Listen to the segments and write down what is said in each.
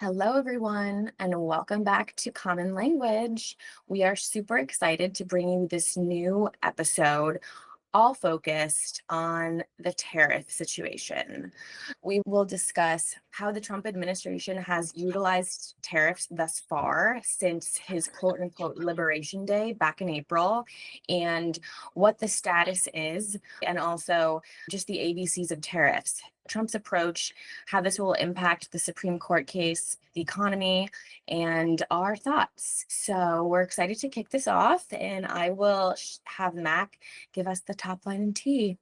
Hello, everyone, and welcome back to Common Language. We are super excited to bring you this new episode, all focused on the tariff situation. We will discuss how the Trump administration has utilized tariffs thus far since his quote unquote liberation day back in April, and what the status is, and also just the ABCs of tariffs. Trump's approach, how this will impact the Supreme Court case, the economy, and our thoughts. So we're excited to kick this off, and I will have Mac give us the top line and tea.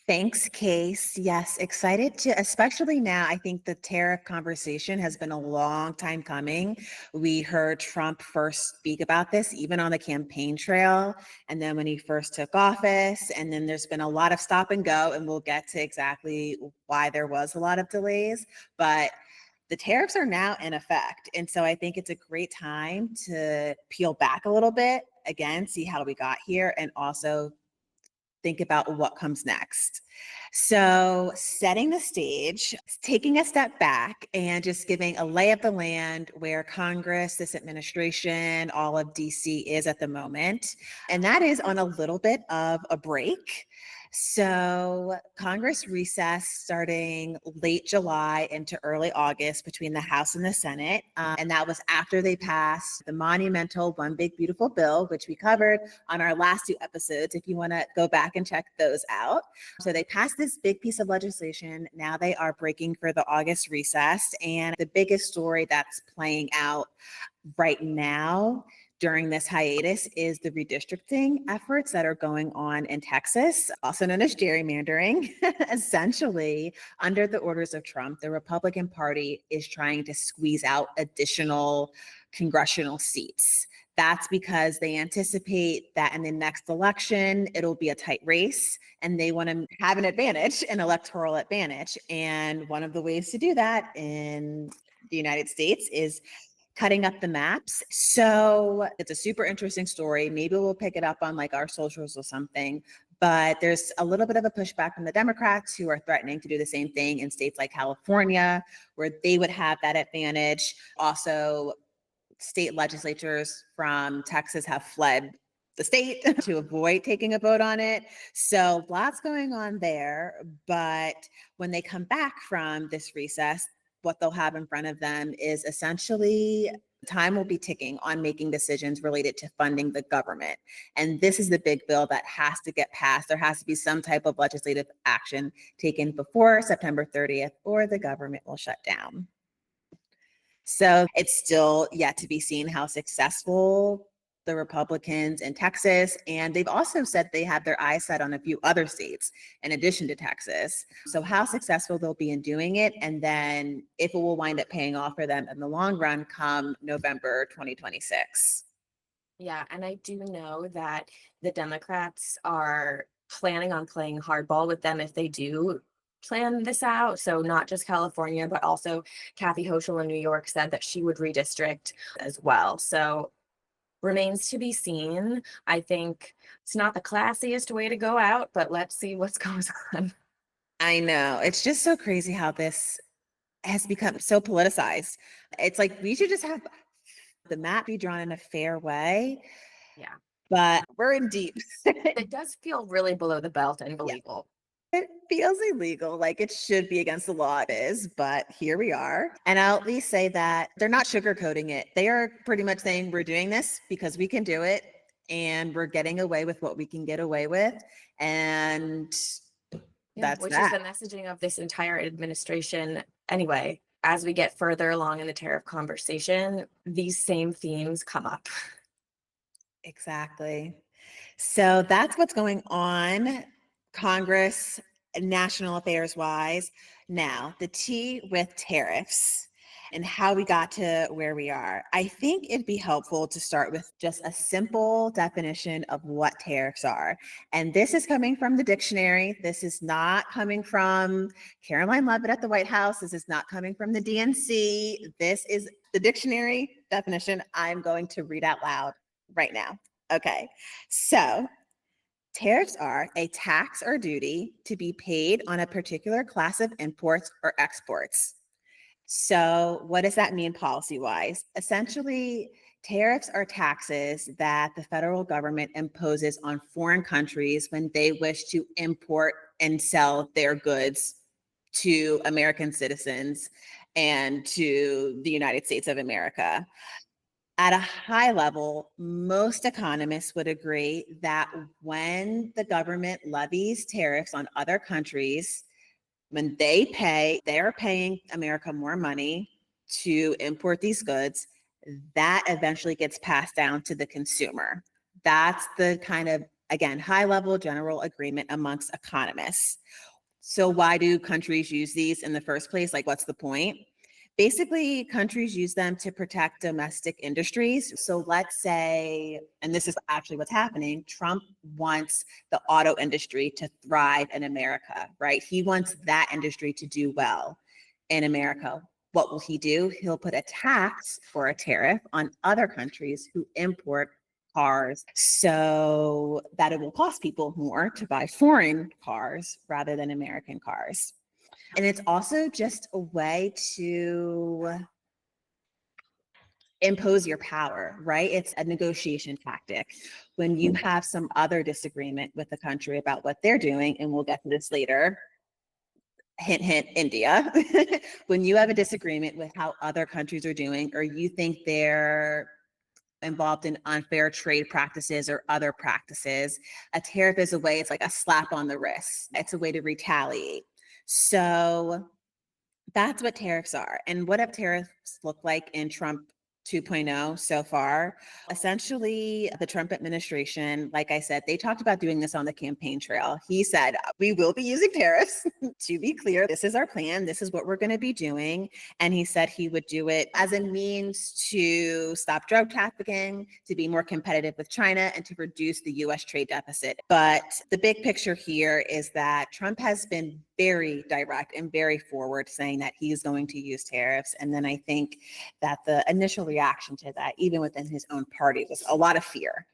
Thanks, Case. Yes, excited to, especially now. I think the tariff conversation has been a long time coming. We heard Trump first speak about this, even on the campaign trail, and then when he first took office. And then there's been a lot of stop and go, and we'll get to exactly why there was a lot of delays. But the tariffs are now in effect. And so I think it's a great time to peel back a little bit, again, see how we got here, and also think about what comes next. So, setting the stage, taking a step back and just giving a lay of the land where Congress, this administration, all of DC is at the moment. And that is on a little bit of a break. So, Congress recessed starting late July into early August between the House and the Senate. And that was after they passed the monumental One Big Beautiful Bill, which we covered on our last two episodes, if you want to go back and check those out. So, they passed this big piece of legislation. Now they are breaking for the August recess. And the biggest story that's playing out right now during this hiatus is the redistricting efforts that are going on in Texas, also known as gerrymandering. Essentially, under the orders of Trump, the Republican Party is trying to squeeze out additional congressional seats. That's because they anticipate that in the next election, it'll be a tight race and they want to have an advantage, an electoral advantage. And one of the ways to do that in the United States is cutting up the maps. So it's a super interesting story. Maybe we'll pick it up on like our socials or something. But there's a little bit of a pushback from the Democrats who are threatening to do the same thing in states like California, where they would have that advantage. Also, state legislatures from Texas have fled the state to avoid taking a vote on it. So lots going on there. But when they come back from this recess, what they'll have in front of them is essentially time will be ticking on making decisions related to funding the government. And this is the big bill that has to get passed. There has to be some type of legislative action taken before September 30th, or the government will shut down. So it's still yet to be seen how successful the Republicans in Texas, and they've also said they have their eyes set on a few other states in addition to Texas. So how successful they'll be in doing it, and then if it will wind up paying off for them in the long run come November 2026. Yeah, and I do know that the Democrats are planning on playing hardball with them if they do plan this out. So not just California, but also Kathy Hochul in New York said that she would redistrict as well. So remains to be seen. I think it's not the classiest way to go out, but let's see what's going on. I know. It's just so crazy how this has become so politicized. It's like we should just have the map be drawn in a fair way, Yeah. but we're in deep. It does feel really below the belt and Yeah. illegal. It feels illegal, like it should be against the law. It is, but here we are. And I'll at least say that they're not sugarcoating it. They are pretty much saying we're doing this because we can do it and we're getting away with what we can get away with. And Yeah, that's which is that. the messaging of this entire administration anyway. As we get further along in the tariff conversation, these same themes come up. Exactly. So that's what's going on, Congress, national affairs wise. Now, the tea with tariffs and how we got to where we are. I think it'd be helpful to start with just a simple definition of what tariffs are. And this is coming from the dictionary. This is not coming from Caroline Levitt at the White House. This is not coming from the DNC. This is the dictionary definition I'm going to read out loud right now. Okay, so tariffs are a tax or duty to be paid on a particular class of imports or exports. So, what does that mean policy wise? Essentially, tariffs are taxes that the federal government imposes on foreign countries when they wish to import and sell their goods to American citizens and to the United States of America. At a high level, most economists would agree that when the government levies tariffs on other countries, when they're paying America more money to import these goods. That eventually gets passed down to the consumer. That's the kind of, again, high level general agreement amongst economists. So, why do countries use these in the first place? Like, what's the point? Basically, countries use them to protect domestic industries. So, let's say, and this is actually what's happening, Trump wants the auto industry to thrive in America, right? He wants that industry to do well in America. What will he do? He'll put a tax or a tariff on other countries who import cars so that it will cost people more to buy foreign cars rather than American cars. And it's also just a way to impose your power, right? It's a negotiation tactic. When you have some other disagreement with the country about what they're doing, and we'll get to this later, hint, hint, India. When you have a disagreement with how other countries are doing, or you think they're involved in unfair trade practices or other practices, a tariff is a way, it's like a slap on the wrist. It's a way to retaliate. So that's what tariffs are. And what have tariffs look like in Trump 2.0 so far? Essentially, the Trump administration, like I said, they talked about doing this on the campaign trail. He said, we will be using tariffs. To be clear, this is our plan. This is what we're going to be doing. And he said he would do it as a means to stop drug trafficking, to be more competitive with China, and to reduce the US trade deficit. But the big picture here is that Trump has been very direct and very forward saying that he's going to use tariffs. And then I think that the initial reaction to that, even within his own party, was a lot of fear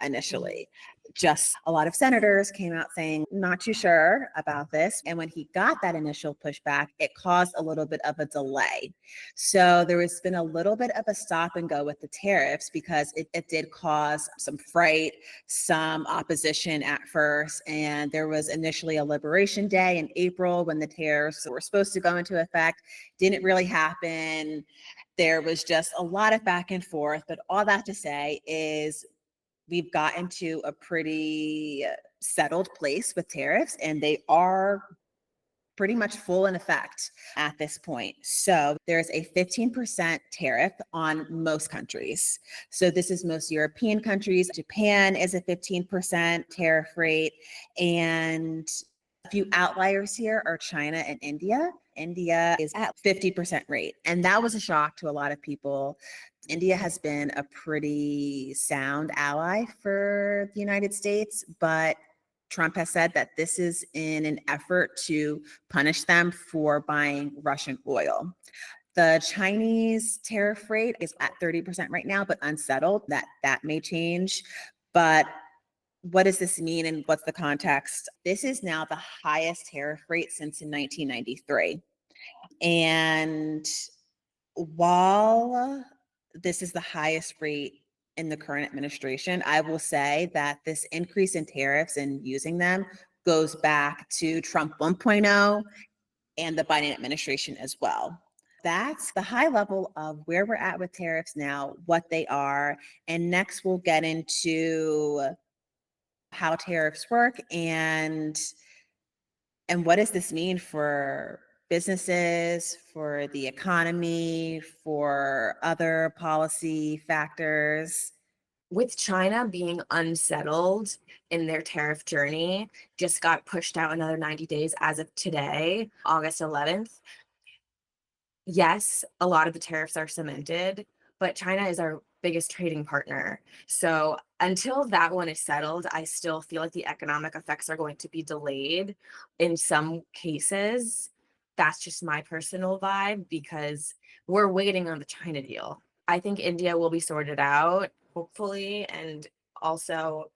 initially. Just a lot of senators came out saying, not too sure about this. And when he got that initial pushback, it caused a little bit of a delay. So there has been a little bit of a stop and go with the tariffs because it did cause some fright, some opposition at first. And there was initially a liberation day in April when the tariffs were supposed to go into effect. Didn't really happen. There was just a lot of back and forth. But all that to say is we've gotten to a pretty settled place with tariffs, and they are pretty much full in effect at this point. So there's a 15% tariff on most countries. So this is most European countries. Japan is a 15% tariff rate. And a few outliers here are China and India. India is at 50% rate. And that was a shock to a lot of people. India has been a pretty sound ally for the United States, but Trump has said that this is in an effort to punish them for buying Russian oil. The Chinese tariff rate is at 30% right now, but unsettled. That may change. But what does this mean and what's the context? This is now the highest tariff rate since in 1993. And while this is the highest rate in the current administration, I will say that this increase in tariffs and using them goes back to Trump 1.0 and the Biden administration as well. That's the high level of where we're at with tariffs now, what they are. And next, we'll get into how tariffs work and what does this mean for businesses, for the economy, for other policy factors? With China being unsettled in their tariff journey, just got pushed out another 90 days as of today, August 11th. Yes, a lot of the tariffs are cemented, but China is our biggest trading partner. So until that one is settled, I still feel like the economic effects are going to be delayed in some cases. That's just my personal vibe because we're waiting on the China deal. I think India will be sorted out, hopefully. And also,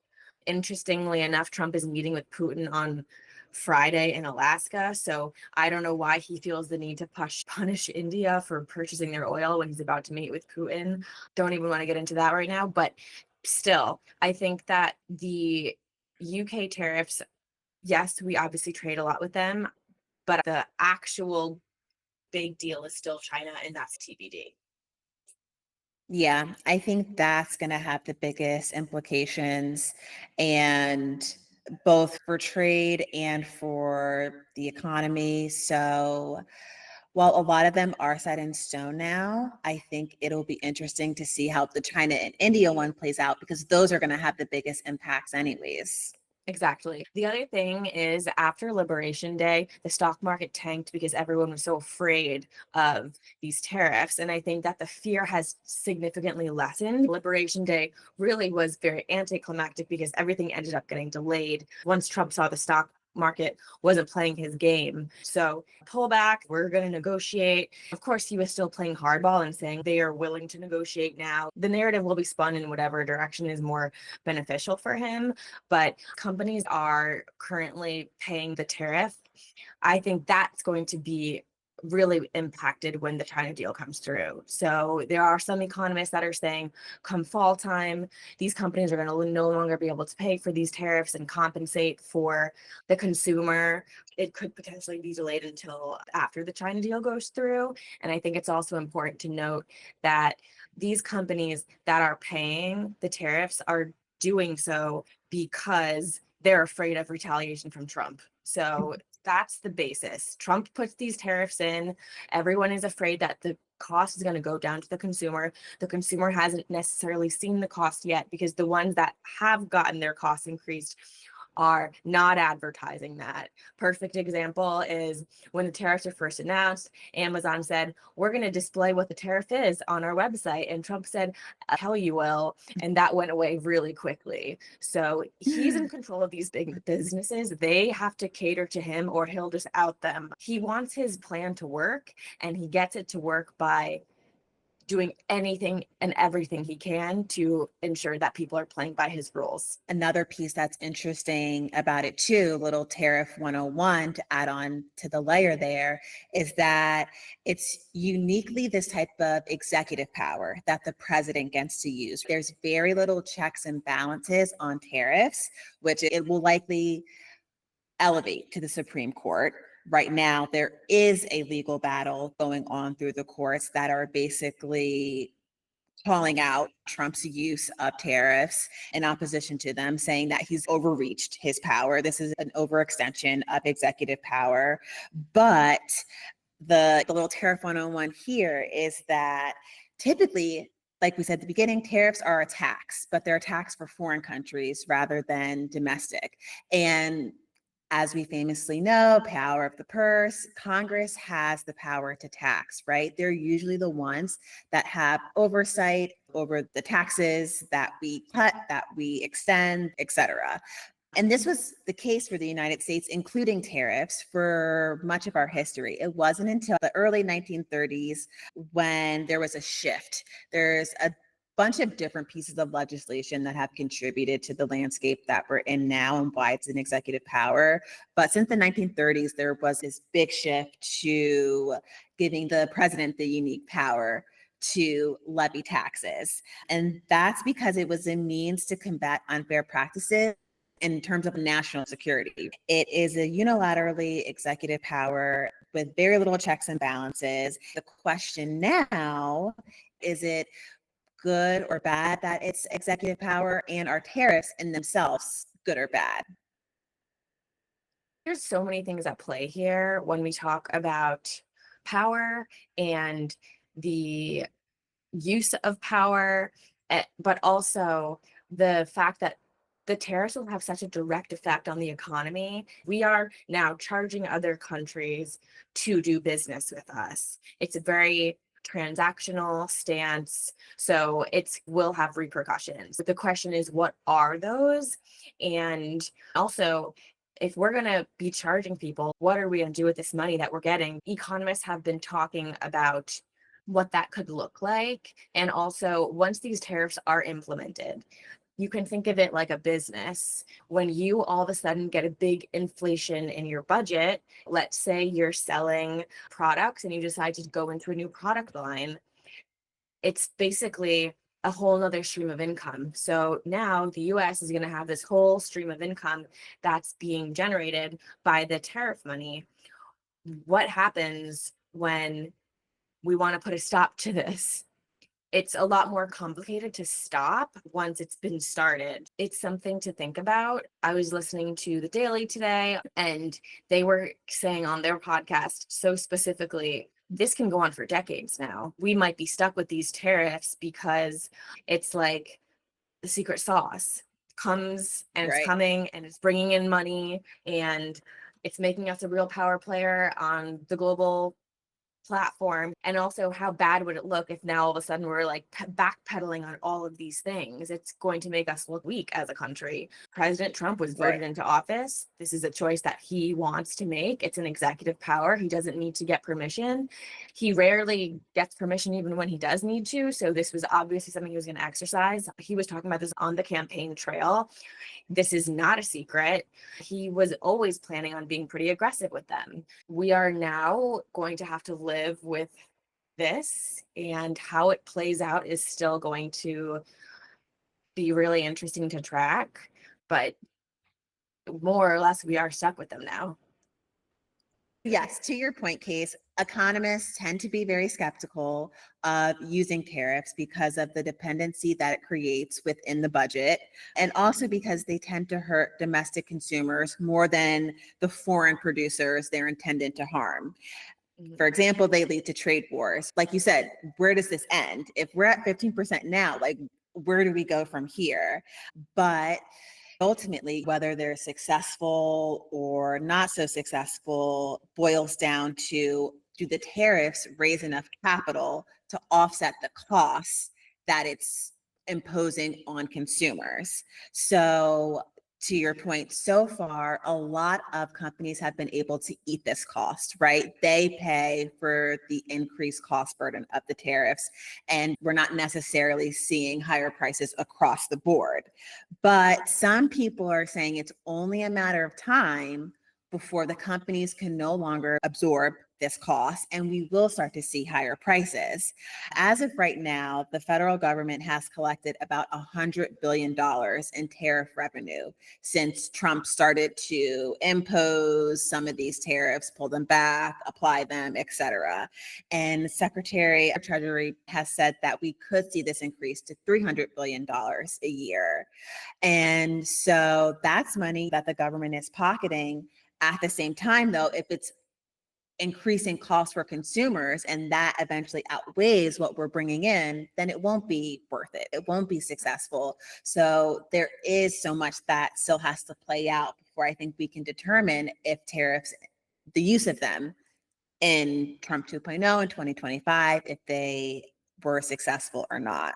interestingly enough, Trump is meeting with Putin on Friday in Alaska. So I don't know why he feels the need to punish India for purchasing their oil when he's about to meet with Putin. Don't even want to get into that right now. But still, I think that the UK tariffs, yes, we obviously trade a lot with them, but the actual big deal is still China, and that's TBD. Yeah, I think that's going to have the biggest implications, and both for trade and for the economy. So, while a lot of them are set in stone now, I think it'll be interesting to see how the China and India one plays out because those are going to have the biggest impacts, anyways. Exactly. The other thing is after Liberation Day, the stock market tanked because everyone was so afraid of these tariffs. And I think that the fear has significantly lessened. Liberation Day really was very anticlimactic because everything ended up getting delayed once Trump saw the stock market wasn't playing his game. So pull back, we're going to negotiate. Of course, he was still playing hardball and saying they are willing to negotiate now. The narrative will be spun in whatever direction is more beneficial for him, but companies are currently paying the tariff. I think that's going to be really impacted when the China deal comes through. So there are some economists that are saying come fall time, these companies are going to no longer be able to pay for these tariffs and compensate for the consumer. It could potentially be delayed until after the China deal goes through. And I think it's also important to note that these companies that are paying the tariffs are doing so because they're afraid of retaliation from Trump. So that's the basis. Trump puts these tariffs in. Everyone is afraid that the cost is going to go down to the consumer. The consumer hasn't necessarily seen the cost yet because the ones that have gotten their costs increased are not advertising that. Perfect example is when the tariffs were first announced, Amazon said, we're going to display what the tariff is on our website. And Trump said, hell you will. And that went away really quickly. So he's in control of these big businesses. They have to cater to him or he'll just out them. He wants his plan to work, and he gets it to work by doing anything and everything he can to ensure that people are playing by his rules. Another piece that's interesting about it too, little tariff 101 to add on to the layer there, is that it's uniquely this type of executive power that the president gets to use. There's very little checks and balances on tariffs, which it will likely elevate to the Supreme Court. Right now, there is a legal battle going on through the courts that are basically calling out Trump's use of tariffs in opposition to them, saying that he's overreached his power. This is an overextension of executive power. But the little tariff 101 here is that typically, like we said at the beginning, tariffs are a tax, but they're a tax for foreign countries rather than domestic. And as we famously know, power of the purse, Congress has the power to tax, right? They're usually the ones that have oversight over the taxes that we cut, that we extend, et cetera. And this was the case for the United States, including tariffs, for much of our history. It wasn't until the early 1930s when there was a shift. There's a bunch of different pieces of legislation that have contributed to the landscape that we're in now and why it's an executive power. But since the 1930s, there was this big shift to giving the president the unique power to levy taxes. And that's because it was a means to combat unfair practices in terms of national security. It is a unilaterally executive power with very little checks and balances. The question now, is it good or bad that it's executive power, and are tariffs in themselves good or bad? There's so many things at play here when we talk about power and the use of power, but also the fact that the tariffs will have such a direct effect on the economy. We are now charging other countries to do business with us. It's a very transactional stance, so it will have repercussions. The question is, what are those? And also, if we're going to be charging people, what are we going to do with this money that we're getting? Economists have been talking about what that could look like. And also, once these tariffs are implemented, You can think of it like a business. When you all of a sudden get a big inflation in your budget, let's say you're selling products and you decide to go into a new product line, it's basically a whole nother stream of income. So now the US is going to have this whole stream of income that's being generated by the tariff money. What happens when we want to put a stop to this? It's a lot more complicated to stop once it's been started. It's something to think about. I was listening to The Daily today, and they were saying on their podcast so specifically, this can go on for decades now. We might be stuck with these tariffs because it's like the secret sauce comes and it's Right. coming and it's bringing in money and it's making us a real power player on the global platform. And also, how bad would it look if now all of a sudden we're like backpedaling on all of these things? It's going to make us look weak as a country. President Trump was Right. voted into office. This is a choice that he wants to make. It's an executive power. He doesn't need to get permission. He rarely gets permission even when he does need to. So this was obviously something he was going to exercise. He was talking about this on the campaign trail. This is not a secret. He was always planning on being pretty aggressive with them. We are now going to have to live with this, and how it plays out is still going to be really interesting to track. But more or less, we are stuck with them now. Yes, to your point, Case, economists tend to be very skeptical of using tariffs because of the dependency that it creates within the budget, and also because they tend to hurt domestic consumers more than the foreign producers they're intended to harm. Mhm. For example, they lead to trade wars. Like you said, where does this end? If we're at 15% now, like where do we go from here? But ultimately, whether they're successful or not so successful boils down to, do the tariffs raise enough capital to offset the costs that it's imposing on consumers? So, to your point, so far, a lot of companies have been able to eat this cost, right? They pay for the increased cost burden of the tariffs, and we're not necessarily seeing higher prices across the board. But some people are saying it's only a matter of time before the companies can no longer absorb this cost and we will start to see higher prices. As of right now, the federal government has collected about $100 billion in tariff revenue since Trump started to impose some of these tariffs, pull them back, apply them, etc. And Secretary of Treasury has said that we could see this increase to $300 billion a year. And so that's money that the government is pocketing. At the same time, though, if it's increasing costs for consumers and that eventually outweighs what we're bringing in, then it won't be worth it. It won't be successful. So there is so much that still has to play out before I think we can determine if tariffs, the use of them in Trump 2.0 in 2025, if they were successful or not.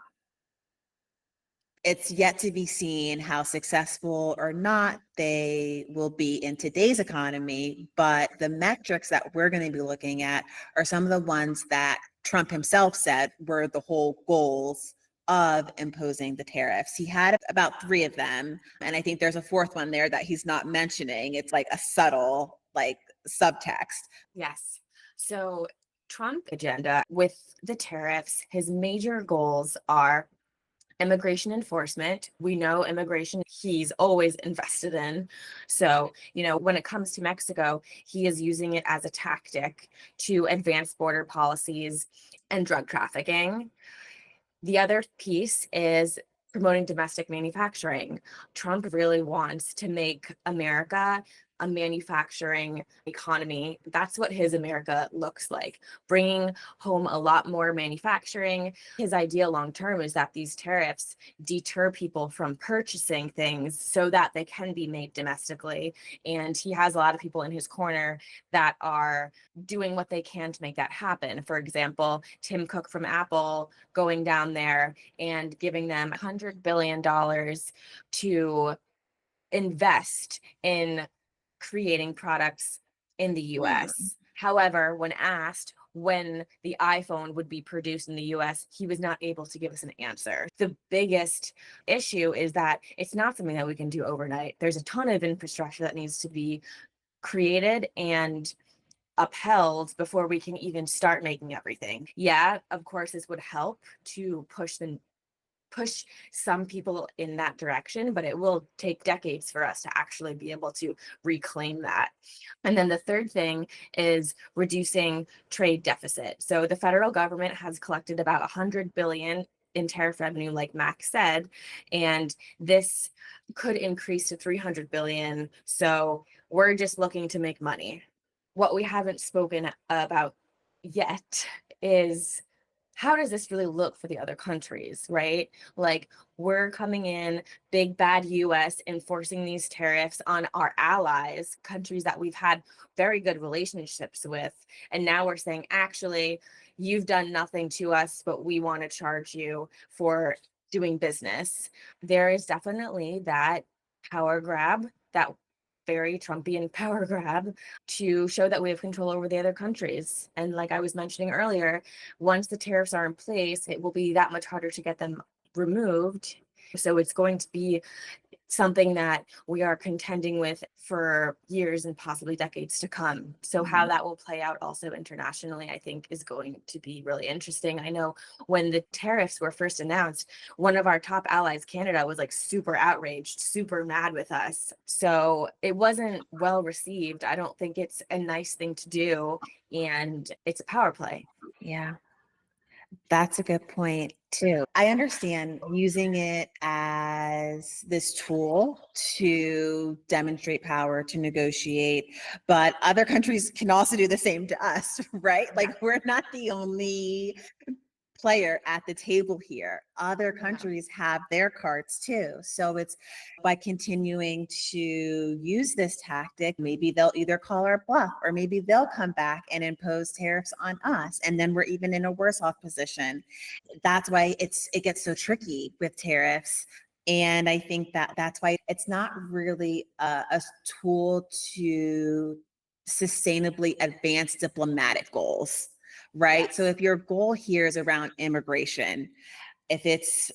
It's yet to be seen how successful or not they will be in today's economy, but the metrics that we're going to be looking at are some of the ones that Trump himself said were the whole goals of imposing the tariffs. He had about three of them, and I think there's a fourth one there that he's not mentioning. It's like a subtle, like subtext. Yes. So, Trump agenda with the tariffs, his major goals are immigration enforcement. We know immigration he's always invested in. So, when it comes to Mexico, he is using it as a tactic to advance border policies and drug trafficking. The other piece is promoting domestic manufacturing. Trump really wants to make America a manufacturing economy. That's what his America looks like, bringing home a lot more manufacturing. His idea long term is that these tariffs deter people from purchasing things so that they can be made domestically. And he has a lot of people in his corner that are doing what they can to make that happen. For example, Tim Cook from Apple going down there and giving them $100 billion to invest in creating products in the Hmm. US. However, when asked, when the iPhone would be produced in the US, he was not able to give us an answer. The biggest issue is that it's not something that we can do overnight. There's a ton of infrastructure that needs to be created and upheld before we can even start making everything. Yeah, of course, this would help to push some people in that direction, but it will take decades for us to actually be able to reclaim that. And then the third thing is reducing trade deficit. So the federal government has collected about 100 billion in tariff revenue, like Max said, and this could increase to 300 billion. So we're just looking to make money. What we haven't spoken about yet is how does this really look for the other countries, right? Like, we're coming in, big bad US, enforcing these tariffs on our allies, countries that we've had very good relationships with. And now we're saying, actually, you've done nothing to us, but we want to charge you for doing business. There is definitely that power grab, that very Trumpian power grab to show that we have control over the other countries. And like I was mentioning earlier, once the tariffs are in place, it will be that much harder to get them removed. So it's going to be something that we are contending with for years and possibly decades to come. So how Mhm. that will play out also internationally, I think, is going to be really interesting. I know when the tariffs were first announced, one of our top allies, Canada, was like super outraged, super mad with us. So it wasn't well received. I don't think it's a nice thing to do, and it's a power play. Yeah. That's a good point too. I understand using it as this tool to demonstrate power, to negotiate, but other countries can also do the same to us, right? Yeah. Like we're not the only player at the table here. Other Yeah. countries have their cards too. So it's by continuing to use this tactic, maybe they'll either call our bluff or maybe they'll come back and impose tariffs on us. And then we're even in a worse off position. That's why it gets so tricky with tariffs. And I think that that's why it's not really a tool to sustainably advance diplomatic goals, right? So Yes. if your goal here is around immigration, if it's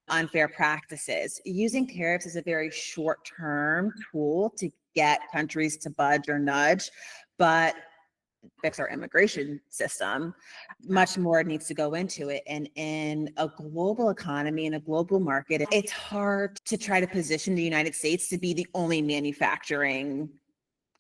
unfair practices, using tariffs is a very short term tool to get countries to budge or nudge. But fix our immigration system, much more needs to go into it. And in a global economy, in a global market, it's hard to try to position the United States to be the only manufacturing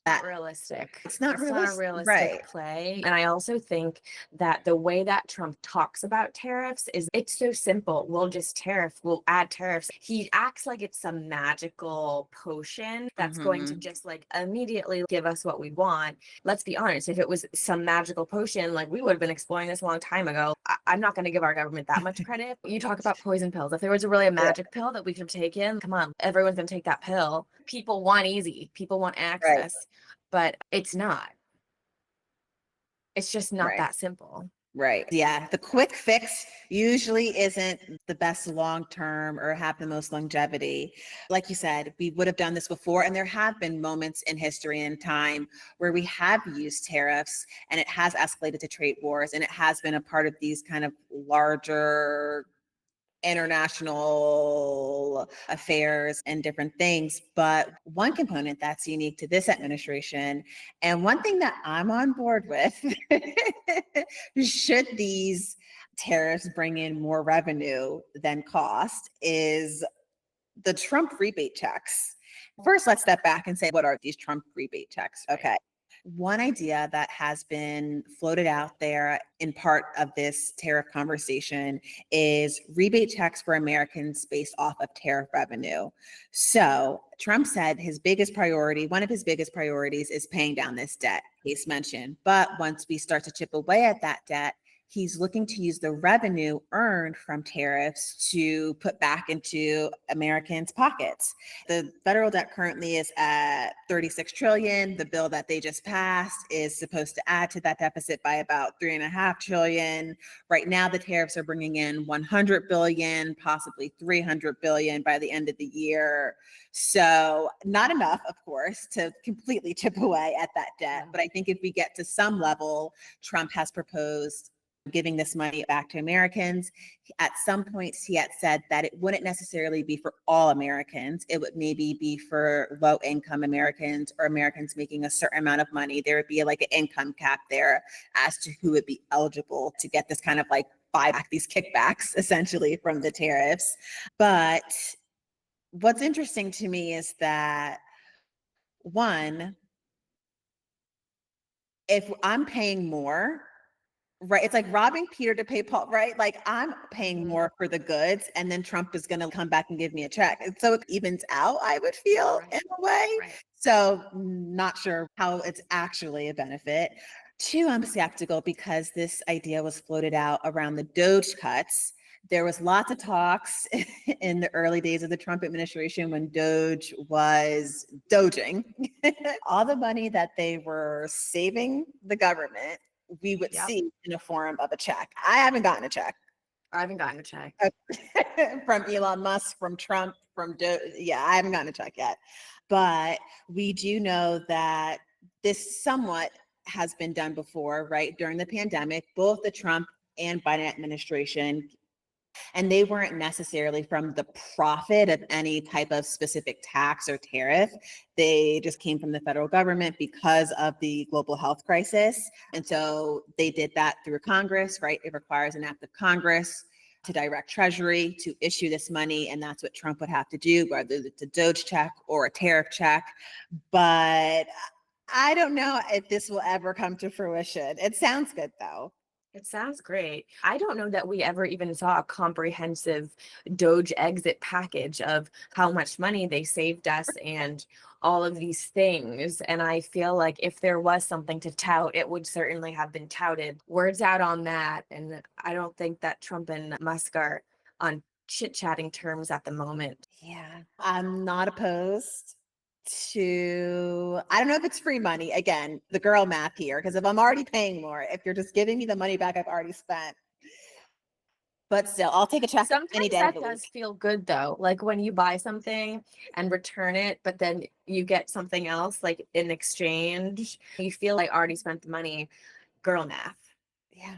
Not that realistic. it's not It's not a realistic. Right. realistic play. And I also think that the way that Trump talks about tariffs is it's so simple. We'll just tariff, we'll add tariffs. He acts like it's some magical potion that's going to Mm-hmm. just like immediately give us what we want. Let's be honest, if it was some magical potion, like we would have been exploring this a long time ago. I'm not going to give our government that much credit. You talk about poison pills. If there was a really a Yeah. magic pill that we could have taken, come on, everyone's going to take that pill. People want easy, people want Right. access, but it's not. It's just not Right. that simple. Right. Yeah. The quick fix usually isn't the best long term or have the most longevity. Like you said, we would have done this before, and there have been moments in history and time where we have used tariffs and it has escalated to trade wars and it has been a part of these kind of larger international affairs and different things. But one component that's unique to this administration, and one thing that I'm on board with, should these tariffs bring in more revenue than cost, is the Trump rebate checks. First, let's step back and say, what are these Trump rebate checks? Right. Okay. One idea that has been floated out there in part of this tariff conversation is rebate checks for Americans based off of tariff revenue. So Trump said his biggest priority, one of his biggest priorities is paying down this debt, Case mentioned. But once we start to chip away at that debt, he's looking to use the revenue earned from tariffs to put back into Americans' pockets. The federal debt currently is at 36 trillion. The bill that they just passed is supposed to add to that deficit by about 3.5 trillion. Right now, the tariffs are bringing in 100 billion, possibly 300 billion by the end of the year. So not enough, of course, to completely chip away at that debt. But I think if we get to some level, Trump has proposed giving this money back to Americans. At some points, he had said that it wouldn't necessarily be for all Americans. It would maybe be for low income Americans or Americans making a certain amount of money. There would be like an income cap there as to who would be eligible to get this kind of like buyback, these kickbacks essentially from the tariffs. But what's interesting to me is that one, if I'm paying more, right, it's like robbing Peter to pay Paul, right? Like I'm paying Mhm. more for the goods, and then Trump is going to come back and give me a check. And so it evens out, I would feel Right. in a way. Right. So not sure how it's actually a benefit. Two, I'm skeptical because this idea was floated out around the Doge cuts. There was lots of talks in the early days of the Trump administration when Doge was doging. All the money that they were saving the government, we would Yep. see in the form of a check. I haven't gotten a check I haven't gotten a check. from Elon Musk, from Trump, yeah, I haven't gotten a check yet. But we do know that this somewhat has been done before, right? During the pandemic, both the Trump and Biden administration, and they weren't necessarily from the profit of any type of specific tax or tariff. They just came from the federal government because of the global health crisis. And so they did that through Congress, right? It requires an act of Congress to direct Treasury to issue this money. And that's what Trump would have to do, whether it's a Doge check or a tariff check. But I don't know if this will ever come to fruition. It sounds good though. It sounds great. I don't know that we ever even saw a comprehensive Doge exit package of how much money they saved us and all of these things. And I feel like if there was something to tout, it would certainly have been touted. Words out on that. And I don't think that Trump and Musk are on chit-chatting terms at the moment. Yeah, I'm not opposed to, I don't know if it's free money. Again, the girl math here, because if I'm already paying more, if you're just giving me the money back I've already spent, but still, I'll take a check any Sometimes day of that the does week. feel good though. Like when you buy something and return it, but then you get something else like in exchange, you feel like I already spent the money. Girl math. Yeah,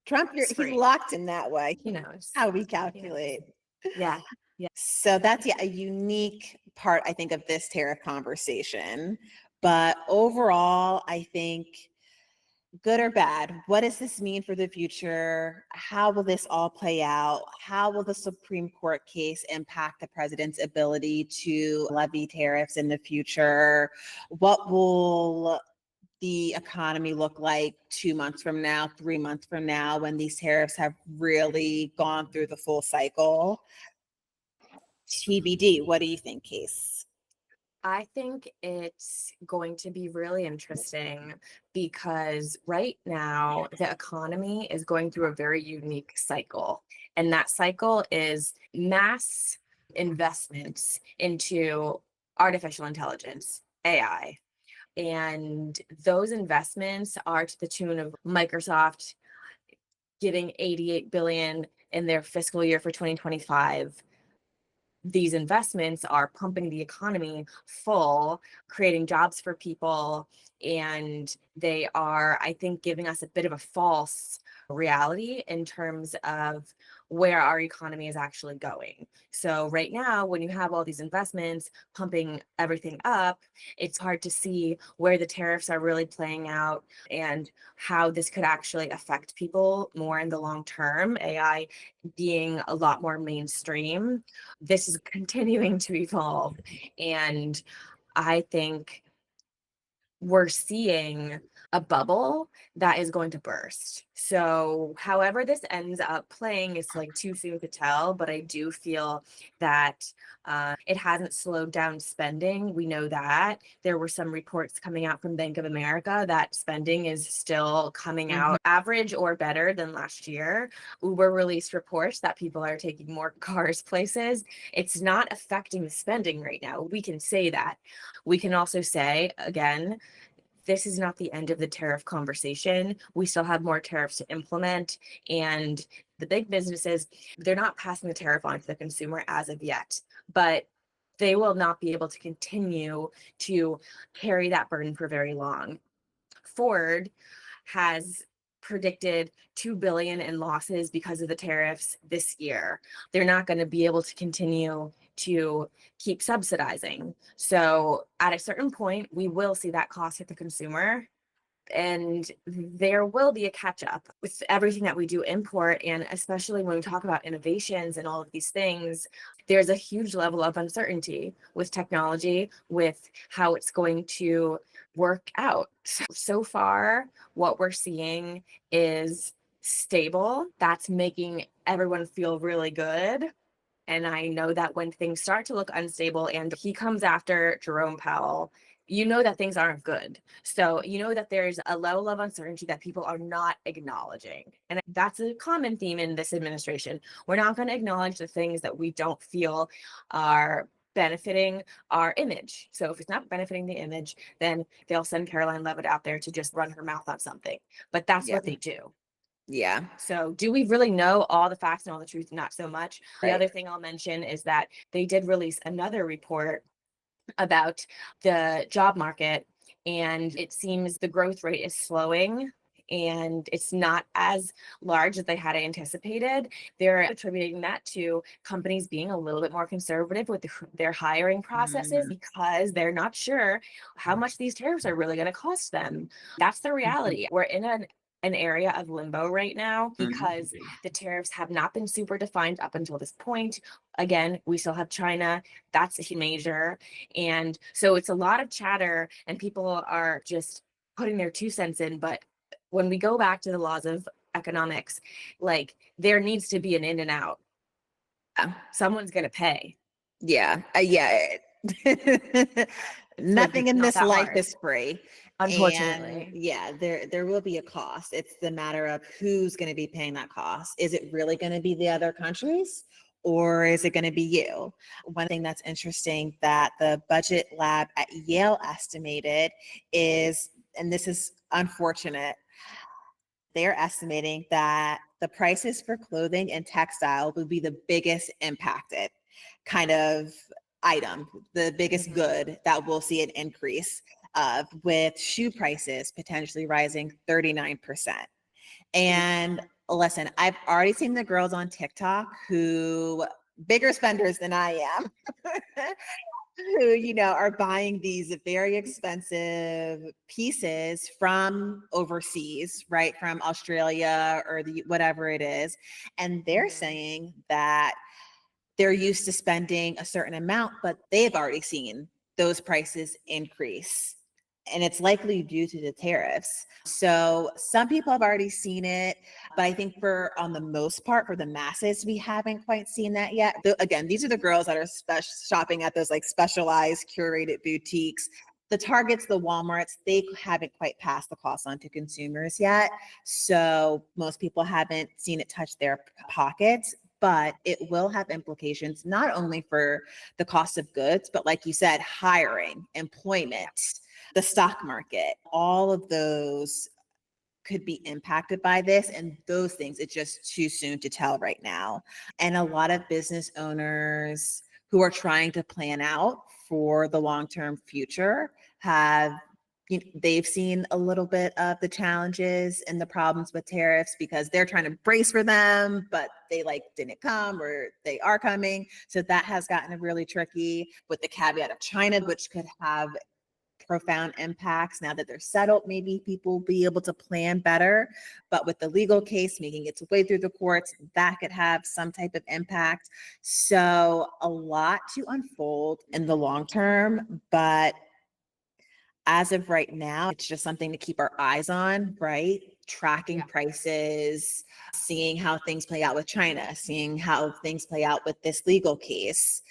Trump, It's he's free. locked in that way. He knows. How we He knows. calculate. Yeah. Yeah. So that's, yeah, a unique part, I think, of this tariff conversation. But overall, I think good or bad, what does this mean for the future? How will this all play out? How will the Supreme Court case impact the president's ability to levy tariffs in the future? What will the economy look like 2 months from now, 3 months from now, when these tariffs have really gone through the full cycle? TBD. What do you think, Case? I think it's going to be really interesting because right now the economy is going through a very unique cycle. And that cycle is mass investments into artificial intelligence, AI. And those investments are to the tune of Microsoft getting 88 billion in their fiscal year for 2025. These investments are pumping the economy full, creating jobs for people, and they are, I think, giving us a bit of a false reality in terms of where our economy is actually going. So right now, when you have all these investments pumping everything up, it's hard to see where the tariffs are really playing out and how this could actually affect people more in the long term. AI being a lot more mainstream, this is continuing to evolve. And I think we're seeing a bubble that is going to burst. So, however this ends up playing, it's like too soon to tell, but I do feel that it hasn't slowed down spending. We know that. There were some reports coming out from Bank of America that spending is still coming Mhm. out average or better than last year. Uber released reports that people are taking more cars places. It's not affecting the spending right now. We can say that. We can also say, again, this is not the end of the tariff conversation. We still have more tariffs to implement. And the big businesses, they're not passing the tariff on to the consumer as of yet, but they will not be able to continue to carry that burden for very long. Ford has predicted 2 billion in losses because of the tariffs this year. They're not going to be able to continue to keep subsidizing. So at a certain point, we will see that cost hit the consumer, and there will be a catch up with everything that we do import. And especially when we talk about innovations and all of these things, there's a huge level of uncertainty with technology, with how it's going to work out. So far, what we're seeing is stable. That's making everyone feel really good. And I know that when things start to look unstable and he comes after Jerome Powell, you know that things aren't good. So you know that there's a level of uncertainty that people are not acknowledging. And that's a common theme in this administration. We're not going to acknowledge the things that we don't feel are benefiting our image. So if it's not benefiting the image, then they'll send Caroline Levitt out there to just run her mouth on something. But that's Yeah. what they do. Yeah. So, do we really know all the facts and all the truth? Not so much. The Right. other thing I'll mention is that they did release another report about the job market, and it seems the growth rate is slowing and it's not as large as they had anticipated. They're attributing that to companies being a little bit more conservative with their hiring processes Mhm. because they're not sure how much these tariffs are really going to cost them. That's the Mhm. reality. We're in an area of limbo right now Mhm. because the tariffs have not been super defined up until this point. Again, we still have China. That's a major. And so it's a lot of chatter, and people are just putting their 2 cents in. But when we go back to the laws of economics, like there needs to be an in and out. Yeah. Someone's going to pay. Yeah. It's like, Nothing it's in not this that life hard, is free. And unfortunately. yeah, there will be a cost. It's the matter of who's going to be paying that cost. Is it really going to be the other countries, or is it going to be you? One thing that's interesting that the budget lab at Yale estimated is, and this is unfortunate, they're estimating that the prices for clothing and textile will be the biggest impacted kind of item, the biggest Mhm. good that we'll see an increase of, with shoe prices potentially rising 39%. And listen, I've already seen the girls on TikTok who bigger spenders than I am who, are buying these very expensive pieces from overseas, right? From Australia or the whatever it is. And they're Mhm. saying that they're used to spending a certain amount, but they've already seen those prices increase. And it's likely due to the tariffs. So some people have already seen it, but I think for on the most part, for the masses, we haven't quite seen that yet. Again, these are the girls that are shopping at those like specialized curated boutiques. The Targets, the Walmarts, they haven't quite passed the cost on to consumers yet. So most people haven't seen it touch their pockets, but it will have implications not only for the cost of goods, but like you said, hiring, employment, the stock market, all of those could be impacted by this. And those things, it's just too soon to tell right now. And a lot of business owners who are trying to plan out for the long term future have they've seen a little bit of the challenges and the problems with tariffs because they're trying to brace for them, but they like didn't come or they are coming. So that has gotten really tricky with the caveat of China, which could have profound impacts. Now that they're settled, maybe people will be able to plan better. But with the legal case making its way through the courts, that could have some type of impact. So a lot to unfold in the long term, but As of right now, it's just something to keep our eyes on, right? Tracking Yeah, prices, seeing how things play out with China, seeing how things play out with this legal case.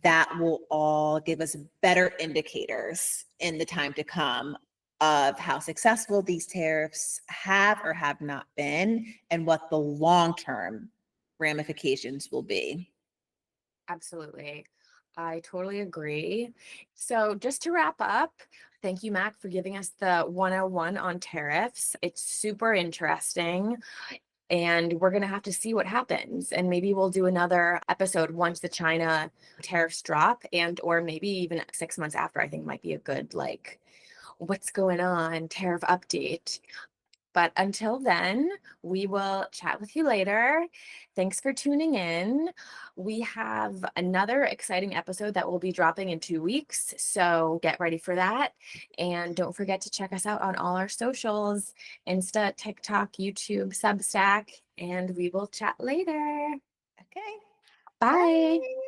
That will all give us better indicators in the time to come of how successful these tariffs have or have not been and what the long term ramifications will be. absolutely. I totally agree. So, just to wrap up, thank you, Mac, for giving us the 101 on tariffs. It's super interesting. And we're going to have to see what happens. And maybe we'll do another episode once the China tariffs drop, and or maybe even 6 months after. I think might be a good, like, what's going on tariff update. But until then, we will chat with you later. Thanks for tuning in. We have another exciting episode that will be dropping in 2 weeks. So get ready for that. And don't forget to check us out on all our socials: Insta, TikTok, YouTube, Substack. And we will chat later. Okay. Bye. Bye.